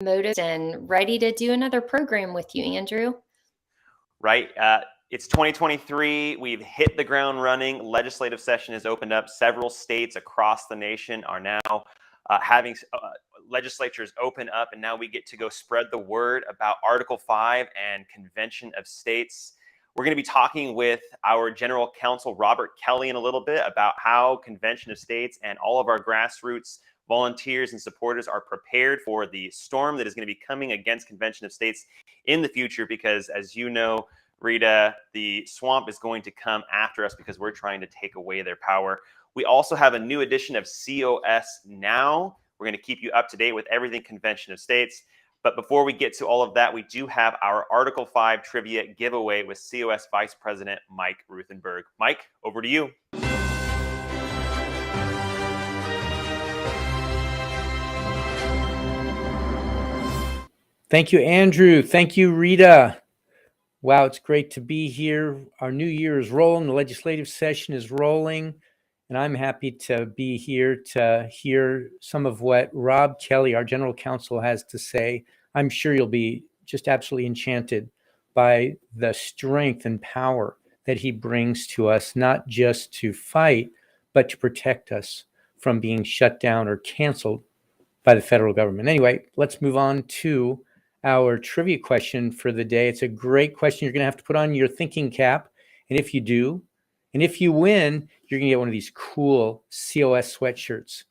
motivated and ready to do another program with you, Andrew. Right. It's 2023. We've hit the ground running. Legislative session has opened up. Several states across the nation are now having legislatures open up, and now we get to go spread the word about Article 5 and Convention of States. We're going to be talking with our General Counsel, Robert Kelly, in a little bit about how Convention of States and all of our grassroots volunteers and supporters are prepared for the storm that is going to be coming against Convention of States in the future, because as you know, Rita, the swamp is going to come after us because we're trying to take away their power. We also have a new edition of COS Now. We're going to keep you up to date with everything Convention of States. But before we get to all of that, we do have our Article 5 trivia giveaway with COS Vice President Mike Ruthenberg. Mike, over to you. Thank you, Andrew. Thank you, Rita. Wow, it's great to be here. Our new year is rolling. The legislative session is rolling. And I'm happy to be here to hear some of what Rob Kelly, our general counsel, has to say. I'm sure you'll be just absolutely enchanted by the strength and power that he brings to us, not just to fight, but to protect us from being shut down or canceled by the federal government. Anyway, let's move on to our trivia question for the day. It's a great question. You're going to have to put on your thinking cap. And if you do, and if you win, you're going to get one of these cool COS sweatshirts.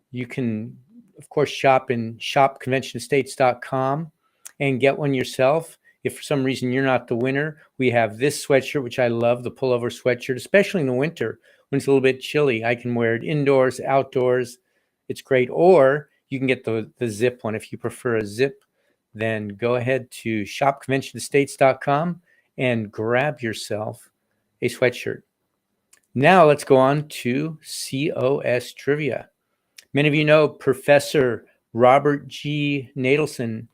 You can, of course, shop in shopconventionofstates.com and get one yourself. If for some reason you're not the winner, we have this sweatshirt, which I love, the pullover sweatshirt, especially in the winter when it's a little bit chilly. I can wear it indoors, outdoors. It's great. Or you can get the zip one. If you prefer a zip, then go ahead to shopconventionofstates.com and grab yourself a sweatshirt. Now let's go on to COS trivia. Many of you know Professor Robert G. Nadelson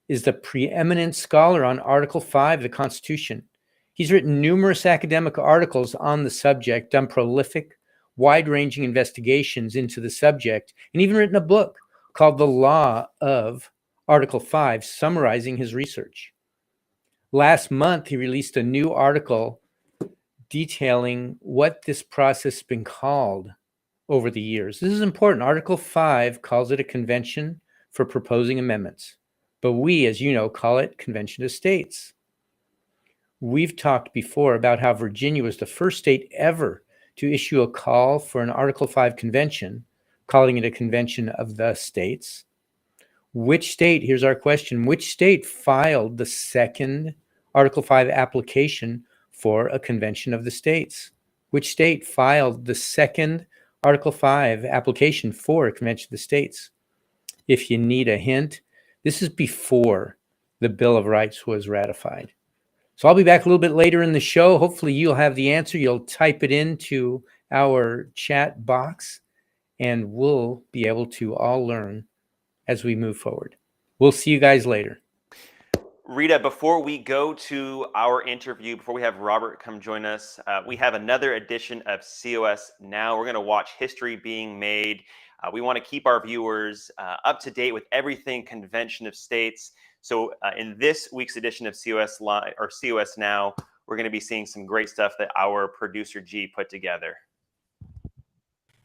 is the preeminent scholar on Article 5 of the Constitution. He's written numerous academic articles on the subject, done prolific, wide-ranging investigations into the subject, and even written a book called The Law of Article 5, summarizing his research. Last month, he released a new article detailing what this process has been called over the years. This is important. Article 5 calls it a convention for proposing amendments, but we, as you know, call it Convention of States. We've talked before about how Virginia was the first state ever to issue a call for an Article 5 convention, calling it a convention of the states. Which state, here's our question, which state filed the second Article 5 application for a convention of the states? Which state filed the second Article 5 application for a convention of the states? If you need a hint, this is before the Bill of Rights was ratified. So I'll be back a little bit later in the show. Hopefully you'll have the answer. You'll type it into our chat box, and we'll be able to all learn as we move forward. We'll see you guys later. Rita, before we go to our interview, before we have Robert come join us, we have another edition of COS Now. We're going to watch history being made. We want to keep our viewers up to date with everything Convention of States. So in this week's edition of COS Live or COS Now, we're going to be seeing some great stuff that our producer G put together.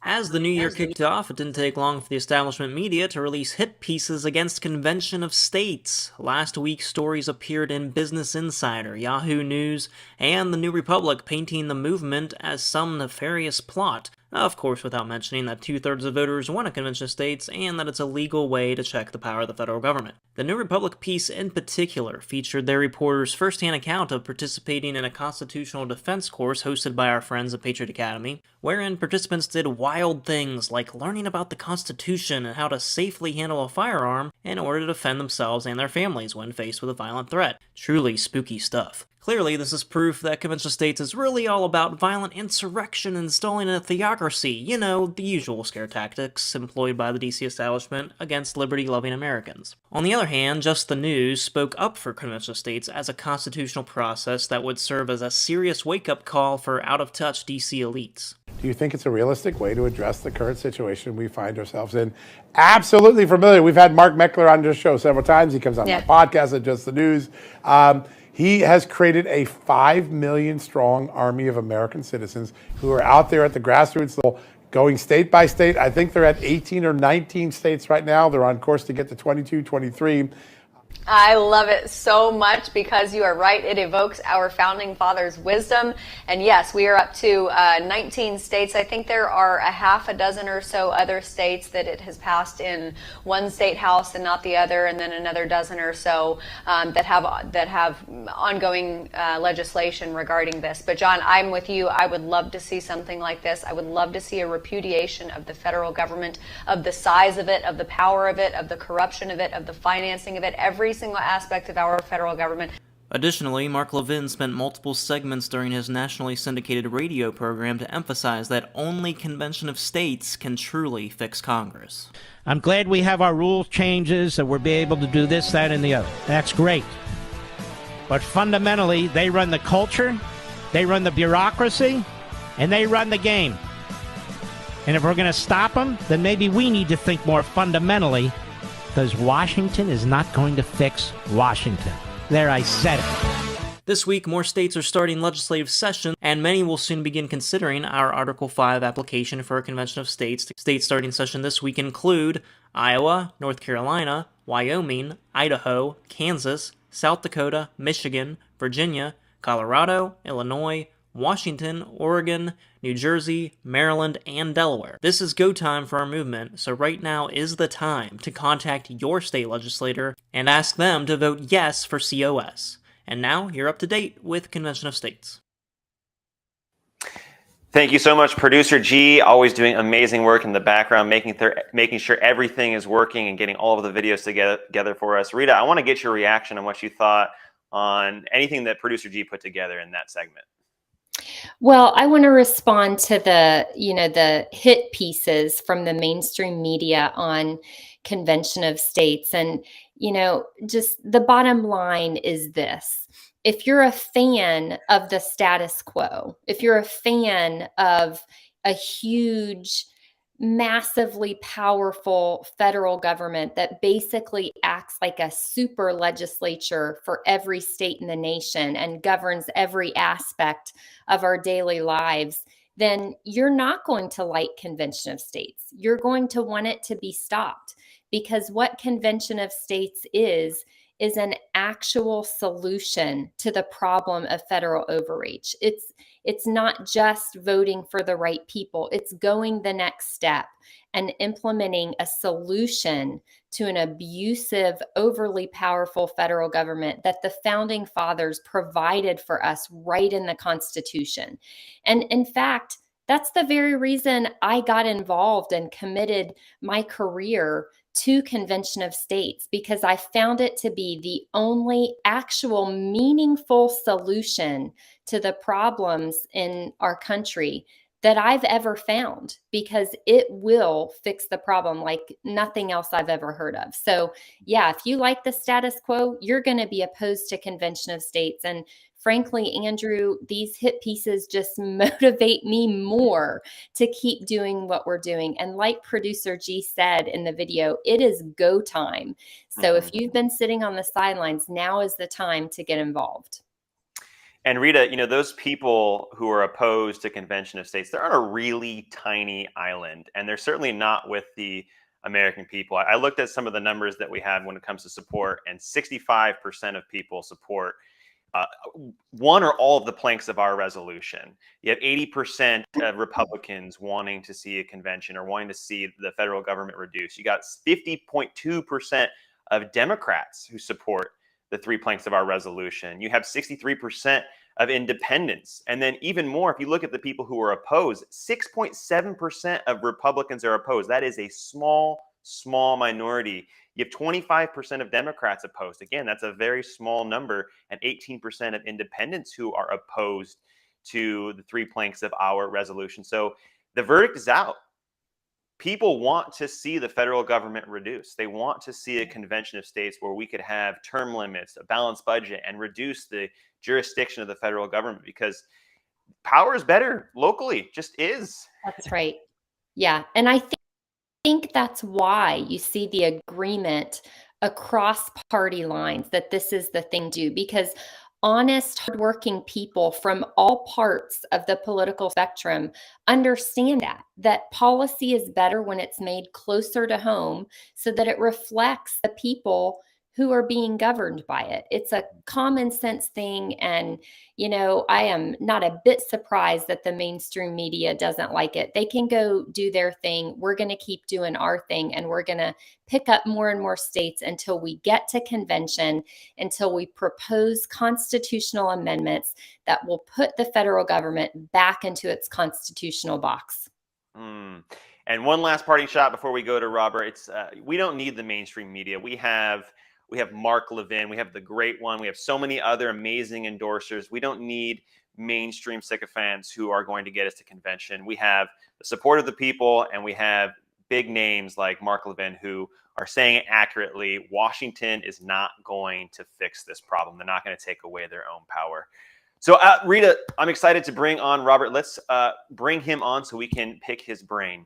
As the new year kicked off, it didn't take long for the establishment media to release hit pieces against Convention of States. Last week's stories appeared in Business Insider, Yahoo News, and The New Republic, painting the movement as some nefarious plot. Of course, without mentioning that 2/3 of voters want a Convention of States and that it's a legal way to check the power of the federal government. The New Republic piece in particular featured their reporter's first-hand account of participating in a constitutional defense course hosted by our friends at Patriot Academy, wherein participants did wild things like learning about the Constitution and how to safely handle a firearm in order to defend themselves and their families when faced with a violent threat. Truly spooky stuff. Clearly, this is proof that Convention of States is really all about violent insurrection and installing a theocracy, you know, the usual scare tactics employed by the DC establishment against liberty-loving Americans. On the other hand, Just the News spoke up for convention of states as a constitutional process that would serve as a serious wake-up call for out-of-touch DC elites. Do you think it's a realistic way to address the current situation we find ourselves in? Absolutely familiar. We've had Mark Meckler on this show several times. He comes on my podcast at Just the News. He has created a 5 million strong army of American citizens who are out there at the grassroots level, going state by state. I think they're at 18 or 19 states right now. They're on course to get to 22, 23. I love it so much because you are right. It evokes our founding fathers' wisdom. And yes, we are up to 19 states. I think there are a half a dozen or so other states that it has passed in one state house and not the other, and then another dozen or so that have ongoing legislation regarding this. But John, I'm with you. I would love to see something like this. I would love to see a repudiation of the federal government, of the size of it, of the power of it, of the corruption of it, of the financing of it, every single aspect of our federal government. Additionally, Mark Levin spent multiple segments during his nationally syndicated radio program to emphasize that only convention of states can truly fix Congress. I'm glad we have our rule changes, that we'll be able to do this, that, and the other. That's great. But fundamentally, they run the culture, they run the bureaucracy, and they run the game. And if we're going to stop them, then maybe we need to think more fundamentally, because Washington is not going to fix Washington. There, I said it. This week, more states are starting legislative session, and many will soon begin considering our Article 5 application for a convention of states. States starting session this week include Iowa, North Carolina, Wyoming, Idaho, Kansas, South Dakota, Michigan, Virginia, Colorado, Illinois, Washington, Oregon, New Jersey, Maryland, and Delaware. This is go time for our movement, so right now is the time to contact your state legislator and ask them to vote yes for COS. And now you're up to date with Convention of States. Thank you so much, Producer G, always doing amazing work in the background, making sure everything is working and getting all of the videos together for us. Rita, I want to get your reaction on what you thought on anything that Producer G put together in that segment. Well, I want to respond to the hit pieces from the mainstream media on convention of states. And, just the bottom line is this. If you're a fan of the status quo, if you're a fan of a huge, massively powerful federal government that basically acts like a super legislature for every state in the nation and governs every aspect of our daily lives, then you're not going to like convention of states. You're going to want it to be stopped, because what convention of states is an actual solution to the problem of federal overreach. It's not just voting for the right people. It's going the next step and implementing a solution to an abusive, overly powerful federal government that the founding fathers provided for us right in the Constitution. And in fact, that's the very reason I got involved and committed my career to convention of states, because I found it to be the only actual meaningful solution to the problems in our country that I've ever found, because it will fix the problem like nothing else I've ever heard of. So yeah, if you like the status quo, you're going to be opposed to convention of states. And frankly, Andrew, these hit pieces just motivate me more to keep doing what we're doing. And like Producer G said in the video, it is go time. So if you've been sitting on the sidelines, now is the time to get involved. And Rita, those people who are opposed to convention of states, they're on a really tiny island, and they're certainly not with the American people. I looked at some of the numbers that we have when it comes to support, and 65% of people support one or all of the planks of our resolution. You have 80% of Republicans wanting to see a convention or wanting to see the federal government reduced. You got 50.2% of Democrats who support the three planks of our resolution. You have 63% of independents. And then even more, if you look at the people who are opposed, 6.7% of Republicans are opposed. That is a small minority. You have 25% of Democrats opposed. Again, that's a very small number, and 18% of independents who are opposed to the three planks of our resolution. So the verdict is out. people want to see the federal government reduced. They want to see a convention of states where we could have term limits, a balanced budget, and reduce the jurisdiction of the federal government, because power is better locally, just is. That's right. Yeah. And I think that's why you see the agreement across party lines that this is the thing to do, because honest, hardworking people from all parts of the political spectrum understand that policy is better when it's made closer to home so that it reflects the people who are being governed by it. It's a common sense thing. And, I am not a bit surprised that the mainstream media doesn't like it. They can go do their thing. We're going to keep doing our thing, and we're going to pick up more and more states until we get to convention, until we propose constitutional amendments that will put the federal government back into its constitutional box. And one last parting shot before we go to Robert. It's we don't need the mainstream media. We have Mark Levin. We have the great one. We have so many other amazing endorsers. We don't need mainstream sycophants who are going to get us to convention. We have the support of the people, and we have big names like Mark Levin who are saying it accurately. Washington is not going to fix this problem. They're not going to take away their own power. So Rita, I'm excited to bring on Robert. Let's bring him on so we can pick his brain.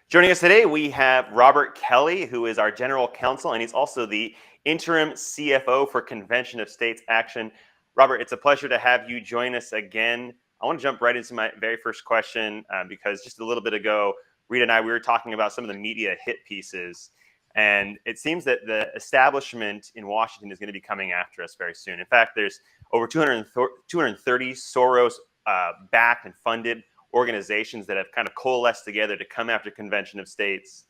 Joining us today, we have Robert Kelly, who is our general counsel, and he's also the interim CFO for Convention of States Action. Robert, it's a pleasure to have you join us again. I want to jump right into my very first question because just a little bit ago, Rita and I, we were talking about some of the media hit pieces, and it seems that the establishment in Washington is going to be coming after us very soon. In fact, there's over 230 Soros-backed and funded organizations that have kind of coalesced together to come after Convention of States.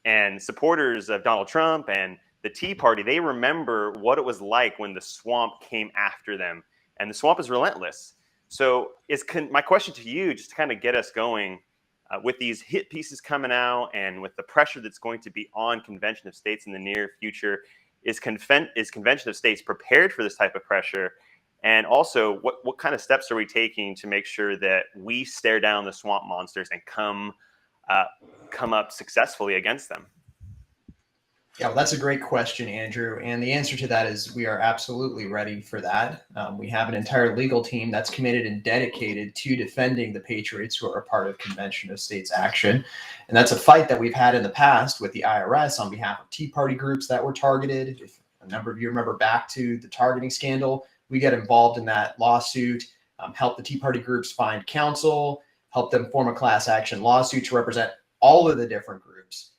And supporters of Donald Trump and the Tea Party, they remember what it was like when the swamp came after them. And the swamp is relentless. So my question to you, just to kind of get us going, with these hit pieces coming out and with the pressure that's going to be on Convention of States in the near future, is Convention of States prepared for this type of pressure? And also, what kind of steps are we taking to make sure that we stare down the swamp monsters and come up successfully against them? Yeah, well, that's a great question, Andrew. And the answer to that is we are absolutely ready for that. We have an entire legal team that's committed and dedicated to defending the patriots who are a part of Convention of States Action. And that's a fight that we've had in the past with the IRS on behalf of Tea Party groups that were targeted. If a number of you remember back to the targeting scandal, we get involved in that lawsuit, help the Tea Party groups find counsel, help them form a class action lawsuit to represent all of the different groups.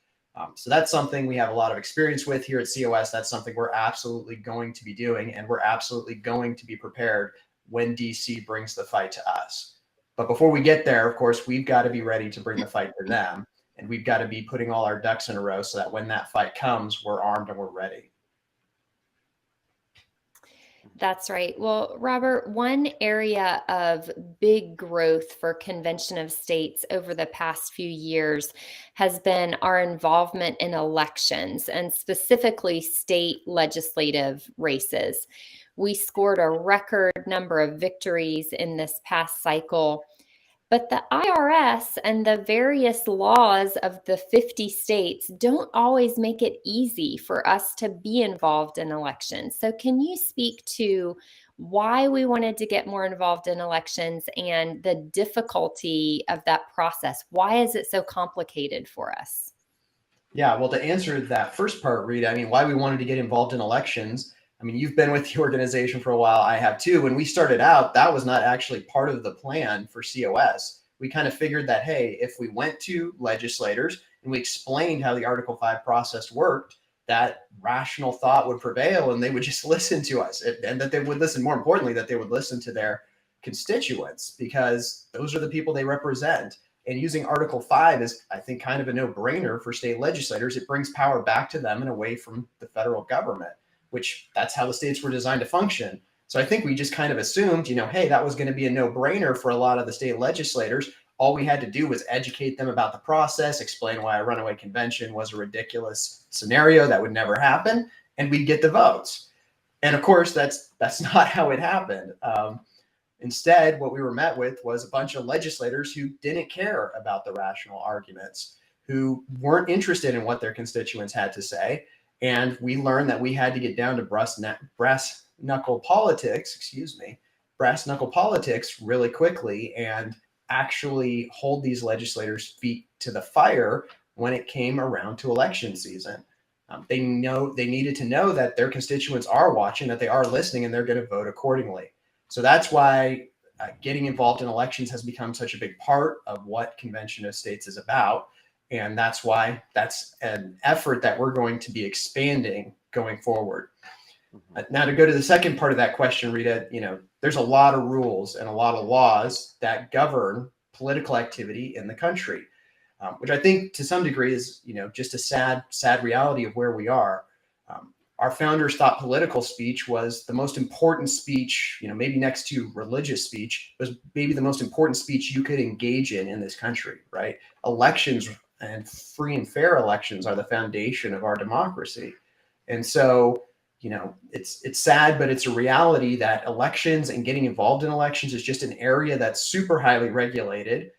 So that's something we have a lot of experience with here at COS. That's something we're absolutely going to be doing, and we're absolutely going to be prepared when DC brings the fight to us. But before we get there, of course, we've got to be ready to bring the fight to them, and we've got to be putting all our ducks in a row so that when that fight comes, we're armed and we're ready. That's right. Well, Robert, one area of big growth for Convention of States over the past few years has been our involvement in elections, and specifically state legislative races. We scored a record number of victories in this past cycle. But the IRS and the various laws of the 50 states don't always make it easy for us to be involved in elections. So can you speak to why we wanted to get more involved in elections and the difficulty of that process? Why is it so complicated for us? Yeah, well, to answer that first part, Rita, why we wanted to get involved in elections, you've been with the organization for a while. I have too. When we started out, that was not actually part of the plan for COS. We kind of figured that, hey, if we went to legislators and we explained how the Article 5 process worked, that rational thought would prevail and they would just listen to us, and that they would listen, more importantly, that they would listen to their constituents, because those are the people they represent. And using Article 5 is, I think, kind of a no-brainer for state legislators. It brings power back to them and away from the federal government, which that's how the states were designed to function. So I think we just kind of assumed, hey, that was going to be a no-brainer for a lot of the state legislators. All we had to do was educate them about the process, explain why a runaway convention was a ridiculous scenario that would never happen, and we'd get the votes. And of course, that's not how it happened. Instead, what we were met with was a bunch of legislators who didn't care about the rational arguments, who weren't interested in what their constituents had to say. And we learned that we had to get down to brass knuckle politics really quickly and actually hold these legislators' feet to the fire when it came around to election season. They needed to know that their constituents are watching, that they are listening, and they're going to vote accordingly. So that's why getting involved in elections has become such a big part of what Convention of States is about. And that's why that's an effort that we're going to be expanding going forward. Now, to go to the second part of that question, Rita, there's a lot of rules and a lot of laws that govern political activity in the country, which I think to some degree is, just a sad reality of where we are. Our founders thought political speech was the most important speech, maybe next to religious speech, was maybe the most important speech you could engage in this country, right? Elections and free and fair elections are the foundation of our democracy. And so, it's sad, but it's a reality that elections and getting involved in elections is just an area that's super highly regulated.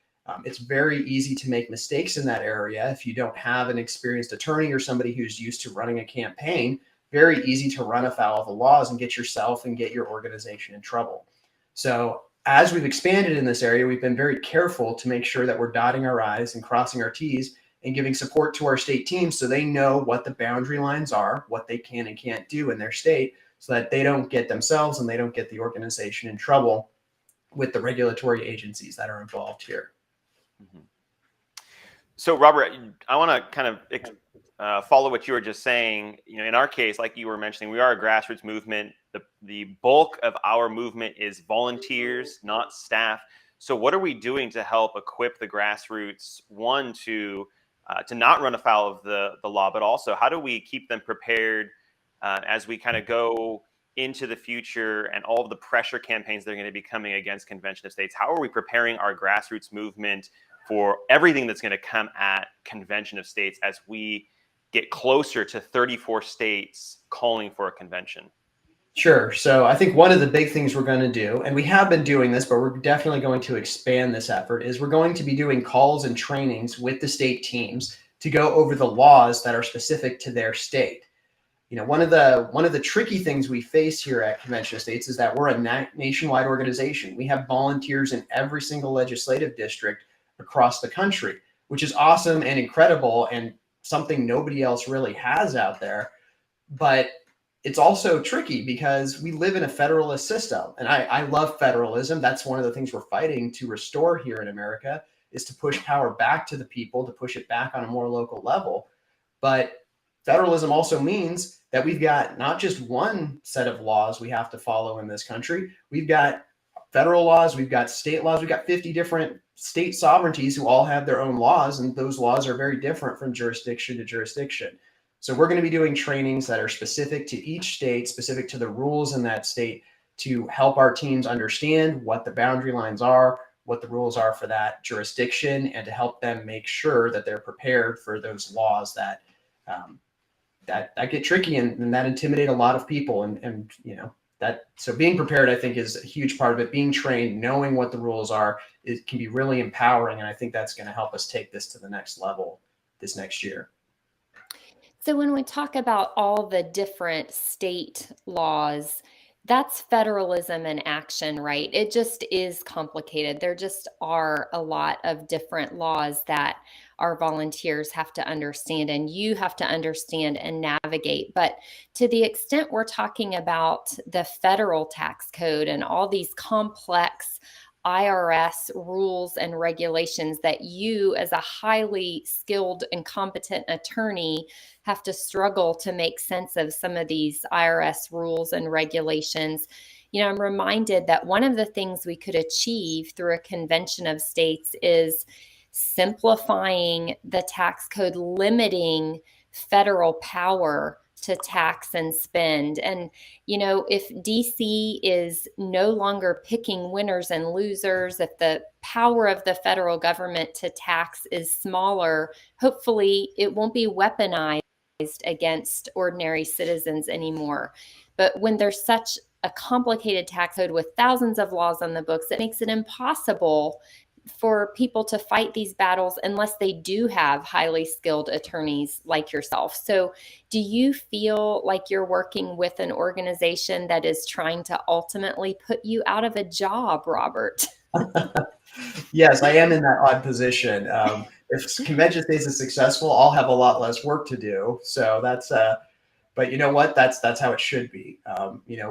It's very easy to make mistakes in that area if you don't have an experienced attorney or somebody who's used to running a campaign. Very easy to run afoul of the laws and get yourself and get your organization in trouble. So as we've expanded in this area, we've been very careful to make sure that we're dotting our I's and crossing our T's and giving support to our state teams so they know what the boundary lines are, what they can and can't do in their state, so that they don't get themselves and they don't get the organization in trouble with the regulatory agencies that are involved here. Mm-hmm. So, Robert, I want to kind of follow what you were just saying. In our case, like you were mentioning, we are a grassroots movement. The bulk of our movement is volunteers, not staff. So what are we doing to help equip the grassroots, one, to not run afoul of the law, but also how do we keep them prepared as we kind of go into the future and all of the pressure campaigns that are going to be coming against Convention of States? How are we preparing our grassroots movement for everything that's going to come at Convention of States as we get closer to 34 states calling for a convention? Sure. So I think one of the big things we're going to do, and we have been doing this, but we're definitely going to expand this effort, is we're going to be doing calls and trainings with the state teams to go over the laws that are specific to their state. One of the tricky things we face here at Convention of States is that we're a nationwide organization. We have volunteers in every single legislative district across the country, which is awesome and incredible and something nobody else really has out there. But it's also tricky because we live in a federalist system, and I love federalism. That's one of the things we're fighting to restore here in America, is to push power back to the people, to push it back on a more local level. But federalism also means that we've got not just one set of laws we have to follow in this country. We've got federal laws, we've got state laws, we've got 50 different state sovereignties who all have their own laws, and those laws are very different from jurisdiction to jurisdiction. So we're going to be doing trainings that are specific to each state, specific to the rules in that state, to help our teams understand what the boundary lines are, what the rules are for that jurisdiction, and to help them make sure that they're prepared for those laws that get tricky and that intimidate a lot of people. And so being prepared, I think, is a huge part of it. Being trained, knowing what the rules are, it can be really empowering, and I think that's going to help us take this to the next level this next year. So when we talk about all the different state laws, that's federalism in action, right? It just is complicated. There just are a lot of different laws that our volunteers have to understand, and you have to understand and navigate. But to the extent we're talking about the federal tax code and all these complex IRS rules and regulations that you, as a highly skilled and competent attorney, have to struggle to make sense of some of these IRS rules and regulations. I'm reminded that one of the things we could achieve through a Convention of States is simplifying the tax code, limiting federal power to tax and spend. And, if DC is no longer picking winners and losers, if the power of the federal government to tax is smaller, hopefully it won't be weaponized against ordinary citizens anymore. But when there's such a complicated tax code with thousands of laws on the books, it makes it impossible for people to fight these battles unless they do have highly skilled attorneys like yourself. So do you feel like you're working with an organization that is trying to ultimately put you out of a job, Robert? Yes, I am in that odd position. If convention states is successful, I'll have a lot less work to do. So that's but you know what? That's how it should be.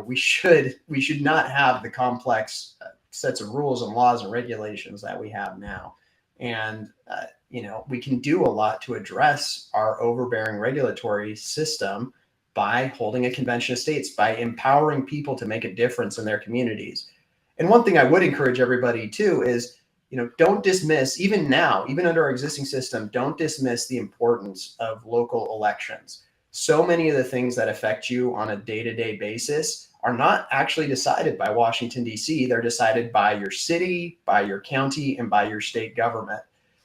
We should not have the complex sets of rules and laws and regulations that we have now. And we can do a lot to address our overbearing regulatory system by holding a convention of states, by empowering people to make a difference in their communities. And one thing I would encourage everybody too is, don't dismiss, even now, even under our existing system, don't dismiss the importance of local elections. So many of the things that affect you on a day-to-day basis are not actually decided by Washington, D.C. They're decided by your city, by your county, and by your state government.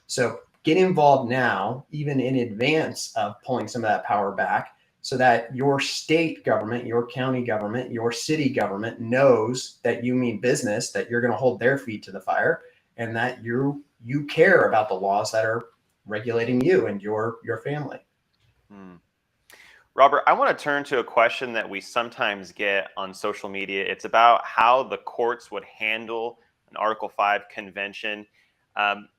So get involved now, even in advance of pulling some of that power back, so that your state government, your county government, your city government knows that you mean business, that you're going to hold their feet to the fire, and that you care about the laws that are regulating you and your family. Robert, I want to turn to a question that we sometimes get on social media. It's about how the courts would handle an Article 5 convention.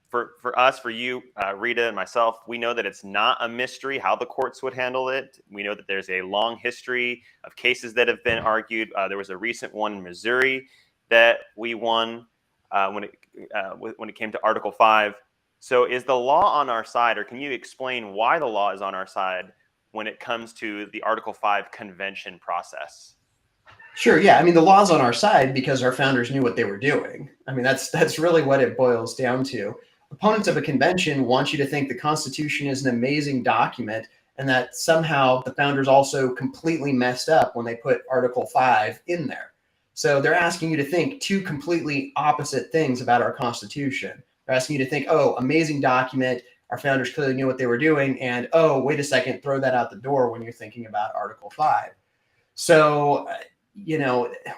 For us, for you, Rita, and myself, we know that it's not a mystery how the courts would handle it. We know that there's a long history of cases that have been argued. There was a recent one in Missouri that we won when it came to Article 5. So is the law on our side, or can you explain why the law is on our side when it comes to the Article 5 convention process? Sure. Yeah. I mean, the law's on our side because our founders knew what they were doing. I mean, that's really what it boils down to. Opponents of a convention want you to think the Constitution is an amazing document and that somehow the founders also completely messed up when they put Article 5 in there. So they're asking you to think two completely opposite things about our Constitution. They're asking you to think, oh, amazing document, our founders clearly knew what they were doing, and oh, wait a second, throw that out the door when you're thinking about Article 5. So,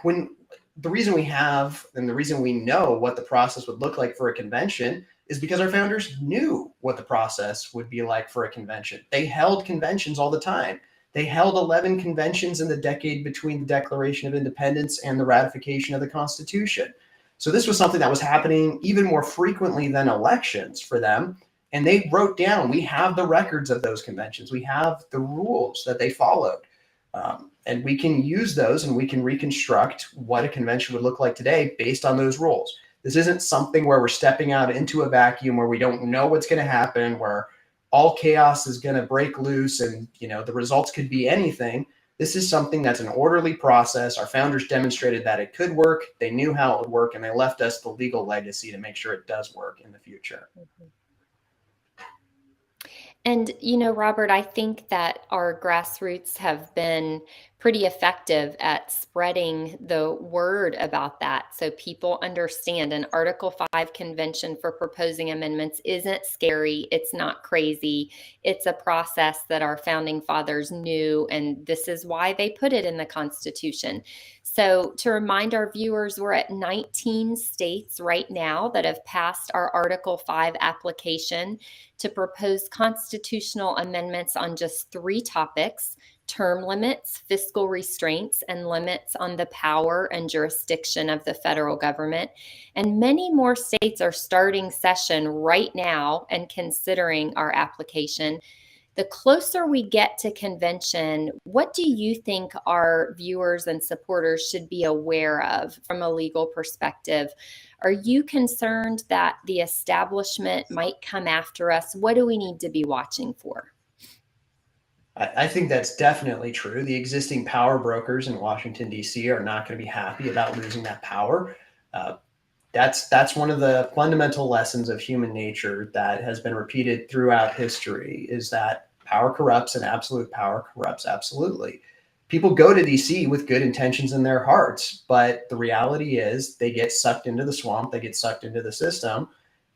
when the reason we have and the reason we know what the process would look like for a convention is because our founders knew what the process would be like for a convention. They held conventions all the time. They held 11 conventions in the decade between the Declaration of Independence and the ratification of the Constitution. So this was something that was happening even more frequently than elections for them. And they wrote down, we have the records of those conventions. We have the rules that they followed. And we can use those and we can reconstruct what a convention would look like today based on those rules. This isn't something where we're stepping out into a vacuum where we don't know what's going to happen, where all chaos is going to break loose and, the results could be anything. This is something that's an orderly process. Our founders demonstrated that it could work. They knew how it would work, and they left us the legal legacy to make sure it does work in the future. And, Robert, I think that our grassroots have been pretty effective at spreading the word about that. So people understand an Article 5 convention for proposing amendments isn't scary. It's not crazy. It's a process that our founding fathers knew, and this is why they put it in the Constitution. So to remind our viewers, we're at 19 states right now that have passed our Article 5 application to propose constitutional amendments on just 3 topics: term limits, fiscal restraints, and limits on the power and jurisdiction of the federal government. And many more states are starting session right now and considering our application. The closer we get to convention, what do you think our viewers and supporters should be aware of from a legal perspective? Are you concerned that the establishment might come after us? What do we need to be watching for? I think that's definitely true. The existing power brokers in Washington, D.C. are not going to be happy about losing that power. That's one of the fundamental lessons of human nature that has been repeated throughout history, is that power corrupts and absolute power corrupts absolutely. People go to DC with good intentions in their hearts, but the reality is they get sucked into the swamp, they get sucked into the system.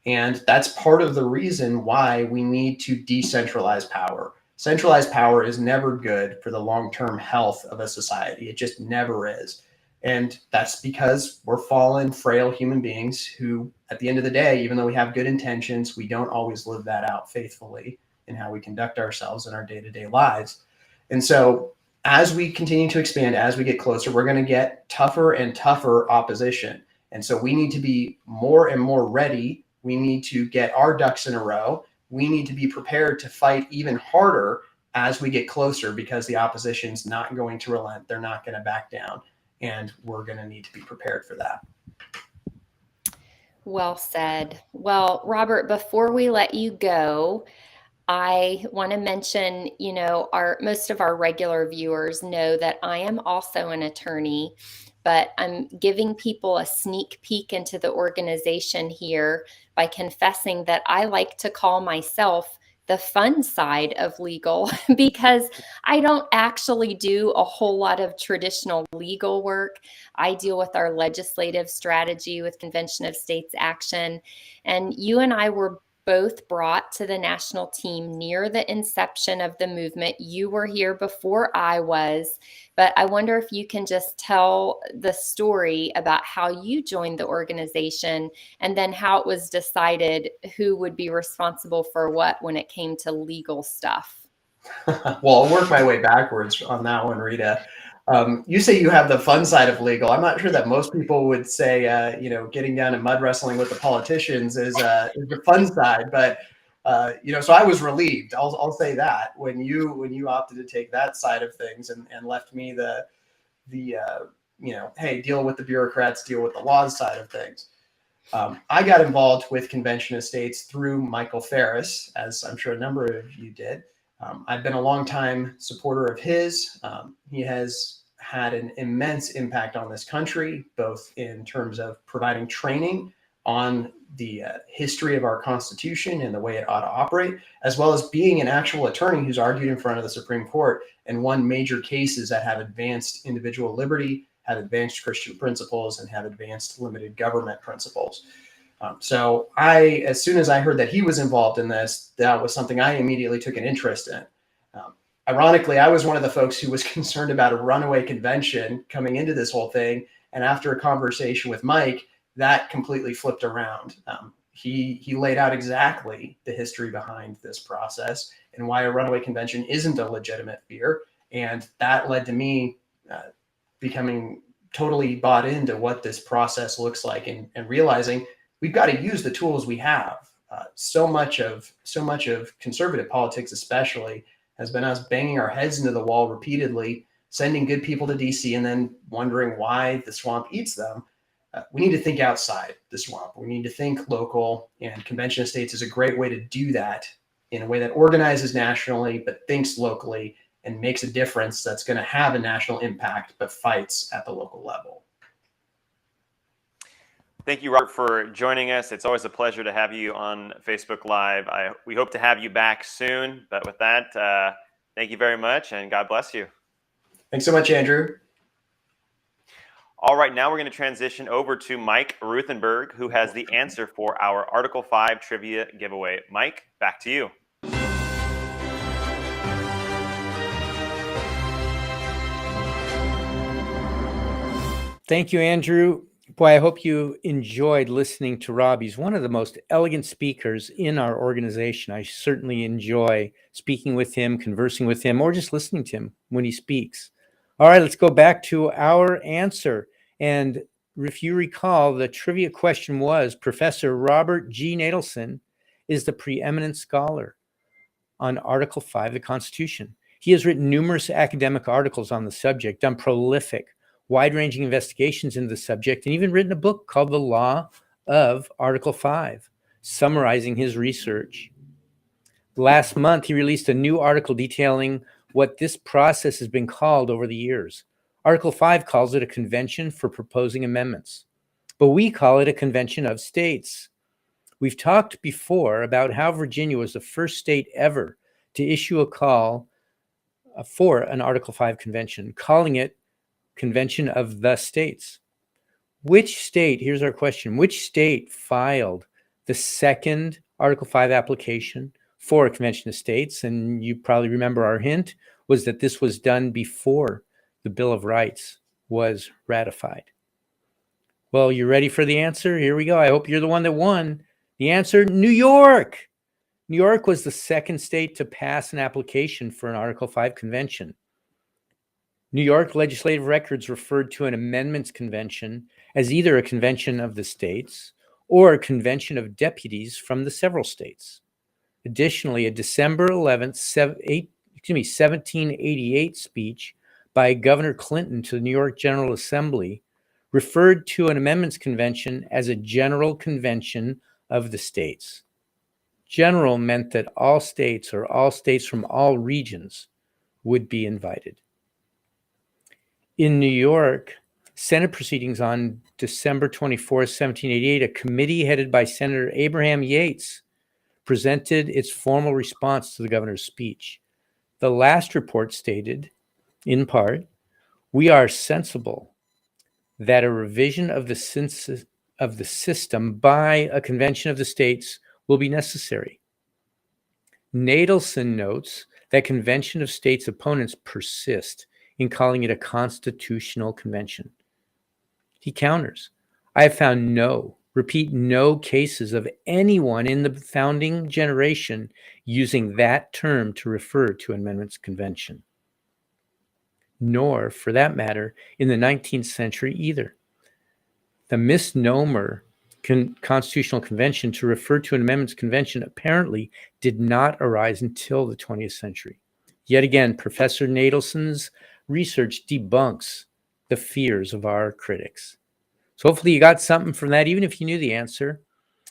And that's part of the reason why we need to decentralize power. Centralized power is never good for the long-term health of a society. It just never is. And that's because we're fallen, frail human beings who, at the end of the day, even though we have good intentions, we don't always live that out faithfully in how we conduct ourselves in our day-to-day lives. And so as we continue to expand, as we get closer, we're going to get tougher and tougher opposition. And so we need to be more and more ready. We need to get our ducks in a row. We need to be prepared to fight even harder as we get closer, because the opposition's not going to relent. They're not going to back down. And we're going to need to be prepared for that. Well said. Well, Robert, before we let you go, I want to mention, most of our regular viewers know that I am also an attorney, but I'm giving people a sneak peek into the organization here by confessing that I like to call myself the fun side of legal because I don't actually do a whole lot of traditional legal work. I deal with our legislative strategy with Convention of States action. And you and I were both brought to the national team near the inception of the movement. You were here before I was, but I wonder if you can just tell the story about how you joined the organization and then how it was decided who would be responsible for what when it came to legal stuff. Well, I'll work my way backwards on that one, Rita. You say you have the fun side of legal. I'm not sure that most people would say, getting down and mud wrestling with the politicians is the fun side. But so I was relieved. I'll say that when you opted to take that side of things and left me the hey, deal with the bureaucrats, deal with the laws side of things. I got involved with Convention of States through Michael Ferris, as I'm sure a number of you did. I've been a longtime supporter of his. He has had an immense impact on this country, both in terms of providing training on the history of our Constitution and the way it ought to operate, as well as being an actual attorney who's argued in front of the Supreme Court and won major cases that have advanced individual liberty, have advanced Christian principles, and have advanced limited government principles. So as soon as I heard that he was involved in this, that was something I immediately took an interest in. Ironically, I was one of the folks who was concerned about a runaway convention coming into this whole thing. And after a conversation with Mike, that completely flipped around. He laid out exactly the history behind this process and why a runaway convention isn't a legitimate fear. And that led to me becoming totally bought into what this process looks like and realizing we've got to use the tools we have. So much of conservative politics, especially, has been us banging our heads into the wall repeatedly, sending good people to DC, and then wondering why the swamp eats them. We need to think outside the swamp. We need to think local, and Convention of States is a great way to do that in a way that organizes nationally, but thinks locally and makes a difference that's going to have a national impact, but fights at the local level. Thank you, Robert, for joining us. It's always a pleasure to have you on Facebook Live. We hope to have you back soon. But with that, thank you very much, and God bless you. Thanks so much, Andrew. All right, now we're going to transition over to Mike Ruthenberg, who has the answer for our Article 5 trivia giveaway. Mike, back to you. Thank you, Andrew. Boy, I hope you enjoyed listening to Rob. He's one of the most elegant speakers in our organization. I certainly enjoy speaking with him, conversing with him, or just listening to him when he speaks. All right, let's go back to our answer. And if you recall, the trivia question was, Professor Robert G. Nadelson is the preeminent scholar on Article 5 of the Constitution. He has written numerous academic articles on the subject, done prolific, wide-ranging investigations into the subject, and even written a book called The Law of Article 5, summarizing his research. Last month, he released a new article detailing what this process has been called over the years. Article 5 calls it a convention for proposing amendments, but we call it a convention of states. We've talked before about how Virginia was the first state ever to issue a call for an Article 5 convention, calling it Convention of the States. Which state, here's our question, which state filed the second Article 5 application for a Convention of States? And you probably remember our hint was that this was done before the Bill of Rights was ratified? Well, you ready for the answer? Here we go. I hope you're the one that won. The answer, New York. New York was the second state to pass an application for an Article 5 convention. New York legislative records referred to an amendments convention as either a convention of the states or a convention of deputies from the several states. Additionally, a December 11th, 1788 speech by Governor Clinton to the New York General Assembly referred to an amendments convention as a general convention of the states. General meant that all states or all states from all regions would be invited. In New York, Senate proceedings on December 24th, 1788, a committee headed by Senator Abraham Yates presented its formal response to the governor's speech. The last report stated, in part, "We are sensible that a revision of the system by a convention of the states will be necessary." Nadelson notes that convention of states opponents persist in calling it a constitutional convention. He counters, "I have found no cases of anyone in the founding generation using that term to refer to an amendments convention, nor, for that matter, in the 19th century either. The misnomer constitutional convention to refer to an amendments convention apparently did not arise until the 20th century. Yet again, Professor Nadelson's research debunks the fears of our critics. So hopefully you got something from that, even if you knew the answer.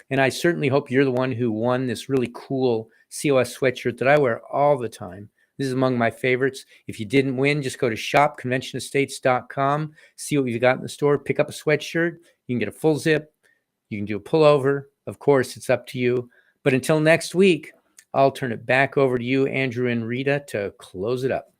And I certainly hope you're the one who won this really cool COS sweatshirt that I wear all the time. This is among my favorites. If you didn't win, just go to shopconventionofstates.com, see what you've got in the store, pick up a sweatshirt. You can get a full zip. You can do a pullover. Of course, it's up to you. But until next week, I'll turn it back over to you, Andrew and Rita, to close it up.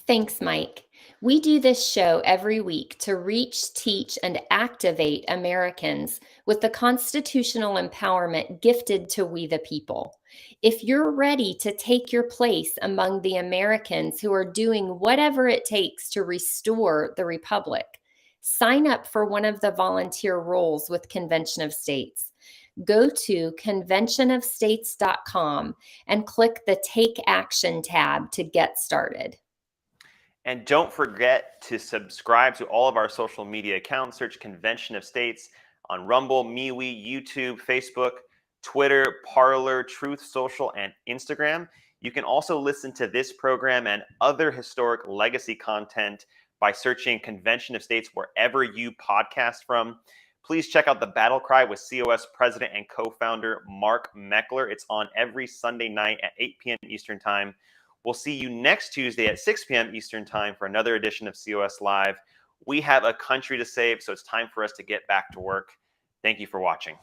Thanks, Mike. We do this show every week to reach, teach, and activate Americans with the constitutional empowerment gifted to we the people. If you're ready to take your place among the Americans who are doing whatever it takes to restore the Republic, sign up for one of the volunteer roles with Convention of States. Go to conventionofstates.com and click the Take Action tab to get started. And don't forget to subscribe to all of our social media accounts. Search Convention of States on Rumble, MeWe, YouTube, Facebook, Twitter, Parler, Truth Social, and Instagram. You can also listen to this program and other historic legacy content by searching Convention of States wherever you podcast from. Please check out The Battle Cry with COS president and co-founder Mark Meckler. It's on every Sunday night at 8 p.m. Eastern Time. We'll see you next Tuesday at 6 p.m. Eastern Time for another edition of COS Live. We have a country to save, so it's time for us to get back to work. Thank you for watching.